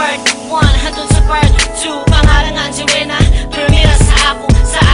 part 1 hangtod sa part 2. Pangalangan si Wena, permira sa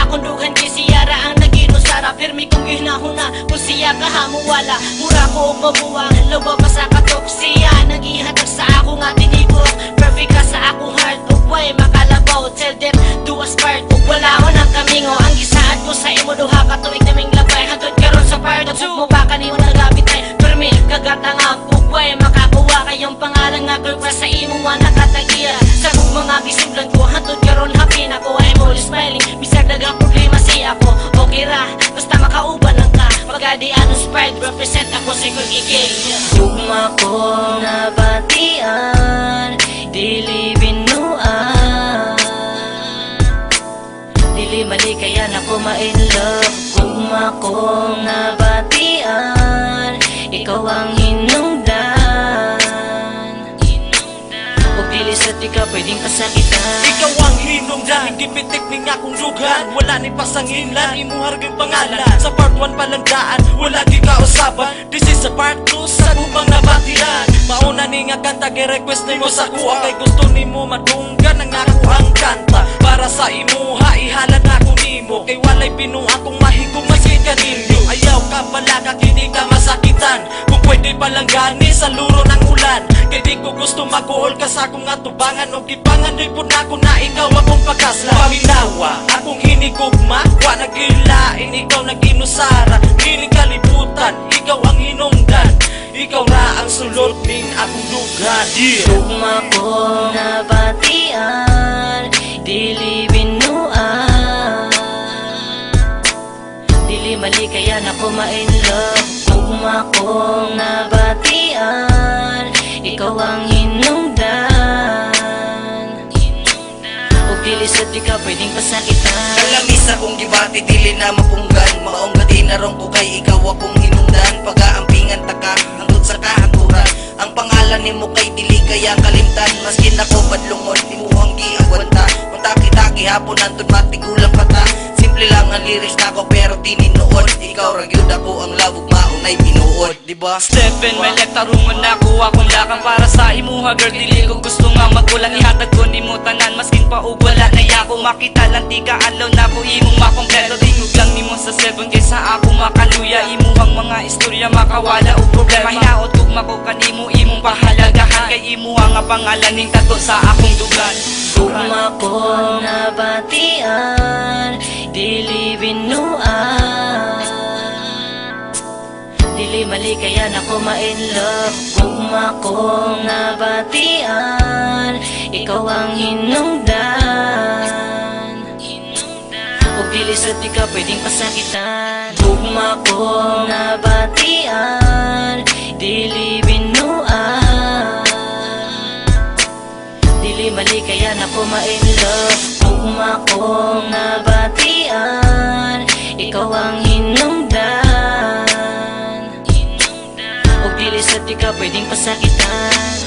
akong dugan kay siyara ang naginusara. Pirmi kong ginahuna kung siya kahamuwala. Mura ko og mabuwang, lobo pa sa katok siya nagihatag sa ako nga tinibok. Perfect ka sa akong heart, ug way makalabaw. Tell them do us part, ug wala ko ng kamingo. Ang gisaad ko sa imo duha ka tuig naming labay. Hangtod karon sa part 2 mo ba kanimo nagabit ay permi kagatangag, ug way makakuha kayong pangalan nga girl pa sa imo nga nakatagiya. Sa kong mga gisuglan ko hangtod karon happy na ko. I'm always smiling, bisag dagang problema siya ako. Okay ra, basta makauban lang ka. Pagadi anong sprite, represent ako sa ikong igay. Tugma kong nabatian, dili binuan, dili mali kaya na ko ma-inlove. Tugma kong nabatian, ikaw ang hinungdan, ug dili sa di ka pwedeng pasakitan. Ikaw ang hinungdan, hindi pitik ni nga kong dugan. Wala ni pasanginlan, imuharag yung pangalan. Sa part 1 palang daan, wala di ka usapan. This is sa part 2, sa gubang nabatian. Mauna ni nga kanta, request ni mo sa kuha. Kay gusto ni mo madunggan ang ako ang kanta. Para sa imuha, ihalan ako nimo. Kay walay pinuha kong mahigong masin kaninyo. Ayaw ka pala kakini ka masakitan. Kung pwede palang gani sa luro ng ulan. Kay di ko gusto maguhol ka sa akong atubangan. O gipangan do'y po na ko na ikaw akong pagkasla. Paminawa, akong hinigugma. Wa nagilain, ikaw naginusara. Giling kalibutan, ikaw ang hinungdan. Ikaw ra ang sulod ning akong dugan. Tugma kong nabatian, dili binuan, dili mali kaya na ko ma-inlove. Tugma kong nabatian, ikaw ang hinungdan, ug dili sa di ka pwedeng pasakitan. Kalamisa kong gibati, dili na mapunggan. Maong gatinarong ko kay ikaw akong hinungdan. Pagaampingan taka, hangtod sa kahaturan. Ang pangalan ni mo kay dili kaya kalimtan. Maskin ako badlungon, di mo ang giagwanta. Kung taki-taki hapon antod matigulang pata. Simple lang ang lyrics nako pero tininuod. Ikaw ragyod ako ang labog maunay binuod, diba? Stephen, may tarungan na ko akong lakang para sa imuha. Girl, dili ko gusto nga magulan. Ihatag ko ni mo tanan, maskin pa ug wala na yako. Makita lang di ka alaw na ko imong makompleto. Tingog lang ni mo sa 7 kaysa ako makaluya. Imuhang mga istorya makawala o problema. Hinaot kog mako kanimo imong pahalagahan. Kay imuha nga pangalan ning tato sa akong dugan. Tugma kong nabatian, dili binuan, dili mali kaya na ko ma-inlove. Tugma kong nabatian, ikaw ang hinungdan, ug dili sa di ka pwedeng pasakitan. Tugma kong nabatian, dili binuan, dili mali kaya na ko ma-inlove. Tugma kong nabatian, ikaw ang hinungdan, ug dili sa di ka pwedeng pasakitan.